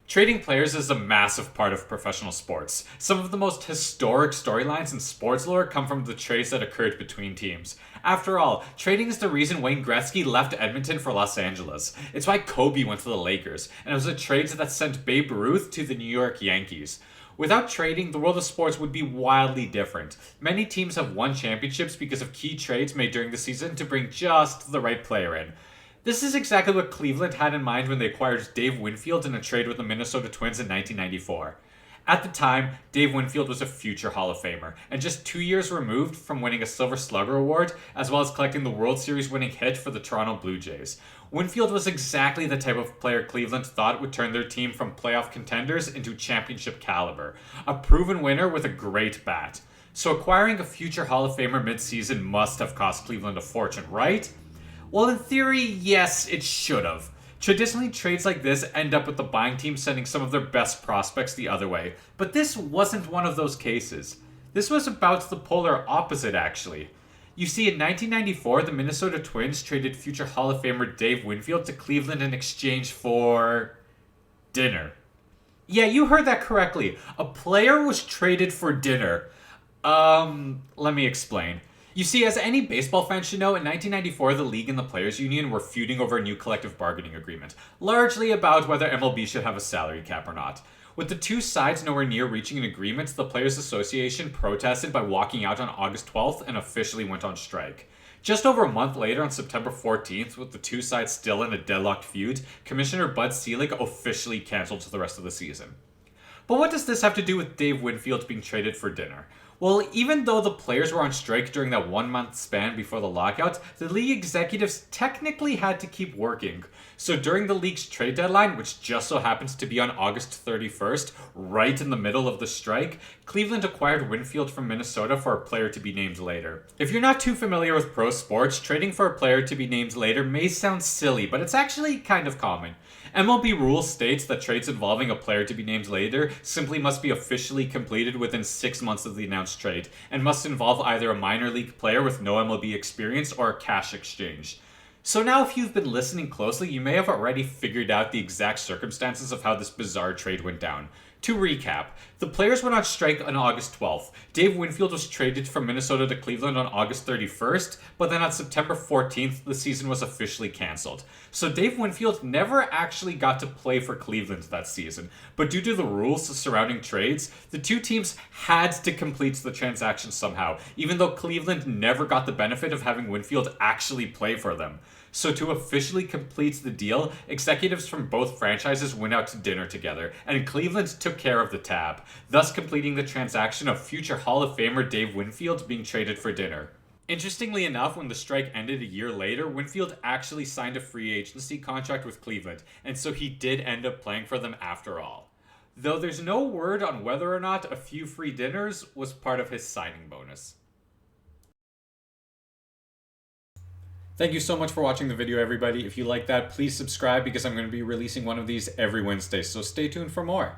Trading players is a massive part of professional sports. Some of the most historic storylines in sports lore come from the trades that occurred between teams. After all, trading is the reason Wayne Gretzky left Edmonton for Los Angeles. It's why Kobe went to the Lakers, and it was the trades that sent Babe Ruth to the New York Yankees. Without trading, the world of sports would be wildly different. Many teams have won championships because of key trades made during the season to bring just the right player in. This is exactly what Cleveland had in mind when they acquired Dave Winfield in a trade with the Minnesota Twins in 1994. At the time, Dave Winfield was a future Hall of Famer, and just 2 years removed from winning a Silver Slugger Award, as well as collecting the World Series winning hit for the Toronto Blue Jays. Winfield was exactly the type of player Cleveland thought would turn their team from playoff contenders into championship caliber, a proven winner with a great bat. So acquiring a future Hall of Famer mid-season must have cost Cleveland a fortune, right? Well, in theory, yes, it should have. Traditionally, trades like this end up with the buying team sending some of their best prospects the other way, but this wasn't one of those cases. This was about the polar opposite, actually. You see, in 1994, the Minnesota Twins traded future Hall of Famer Dave Winfield to Cleveland in exchange for dinner. Yeah, you heard that correctly. A player was traded for dinner. Let me explain. You see, as any baseball fan should know, in 1994, the league and the players' union were feuding over a new collective bargaining agreement, largely about whether MLB should have a salary cap or not. With the two sides nowhere near reaching an agreement, the Players Association protested by walking out on August 12th and officially went on strike. Just over a month later, on September 14th, with the two sides still in a deadlocked feud, Commissioner Bud Selig officially canceled the rest of the season. But what does this have to do with Dave Winfield being traded for dinner? Well, even though the players were on strike during that 1 month span before the lockout, the league executives technically had to keep working. So during the league's trade deadline, which just so happens to be on August 31st, right in the middle of the strike, Cleveland acquired Winfield from Minnesota for a player to be named later. If you're not too familiar with pro sports, trading for a player to be named later may sound silly, but it's actually kind of common. MLB rules states that trades involving a player to be named later simply must be officially completed within 6 months of the announced trade, and must involve either a minor league player with no MLB experience or a cash exchange. So now if you've been listening closely, you may have already figured out the exact circumstances of how this bizarre trade went down. To recap, the players went on strike on August 12th. Dave Winfield was traded from Minnesota to Cleveland on August 31st, but then on September 14th, the season was officially canceled. So Dave Winfield never actually got to play for Cleveland that season, but due to the rules surrounding trades, the two teams had to complete the transaction somehow, even though Cleveland never got the benefit of having Winfield actually play for them. So to officially complete the deal, executives from both franchises went out to dinner together, and Cleveland took care of the tab, thus completing the transaction of future Hall of Famer Dave Winfield being traded for dinner. Interestingly enough, when the strike ended a year later, Winfield actually signed a free agency contract with Cleveland, and so he did end up playing for them after all. Though there's no word on whether or not a few free dinners was part of his signing bonus. Thank you so much for watching the video, everybody. If you like that, please subscribe because I'm going to be releasing one of these every Wednesday, so stay tuned for more.